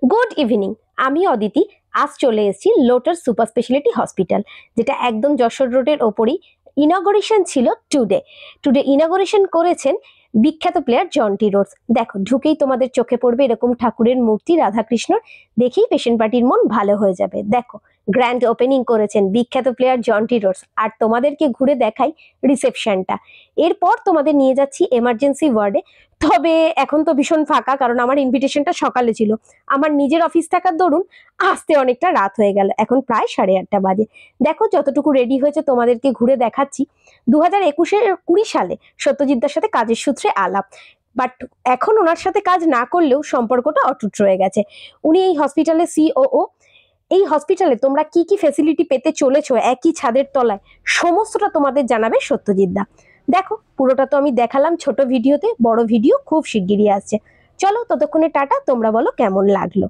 Good evening, আমি অদিতি। আজ চলে এসেছি লোটাস সুপার স্পেশালিটি হসপিটাল, যেটা একদম যশোর রোডের ওপরই। ইনগরেশন ছিল টুডে ইনগরেশন করেছেন বিখ্যাত প্লেয়ার জন্টি রোডস। দেখো, ঢুকেই তোমাদের চোখে পড়বে এরকম ঠাকুরের মূর্তি রাধাকৃষ্ণর, দেখেই পেশেন্ট পার্টির মন ভালো হয়ে যাবে। দেখো, গ্র্যান্ড ওপেনিং করেছেন বিখ্যাত প্লেয়ার জন্টি রোডস। আর তোমাদেরকে ঘুরে দেখাই রিসেপশনটা। এরপর তোমাদের নিয়ে যাচ্ছি এমার্জেন্সি ওয়ার্ডে। তবে এখন তো ভীষণ ফাঁকা, কারণ আমার ইনভিটেশনটা সকালে ছিল। আমার নিজের অফিস থাকার দরুন আসতে অনেকটা রাত হয়ে গেল, এখন প্রায় 8:30 বাজে। দেখো, যতটুকু রেডি হয়েছে তোমাদেরকে ঘুরে দেখাচ্ছি। 2020 সালে সত্যজিৎদার সাথে কাজের সূত্রে আলাপ, বাট এখন ওনার সাথে কাজ না করলেও সম্পর্কটা অটুট রয়ে গেছে। উনি এই হসপিটালের সিওও। এই হসপিটালে তোমরা কি কি ফেসিলিটি পেতে চলেছো একই ছাদের তলায়, সমস্তটা তোমাদের জানাবে সত্যজিৎদা। দেখো, পুরোটা তো আমি দেখালাম ছোট ভিডিওতে, বড় ভিডিও খুব শিগগিরই আসছে। চলো, ততক্ষণে টাটা। তোমরা বলো কেমন লাগলো।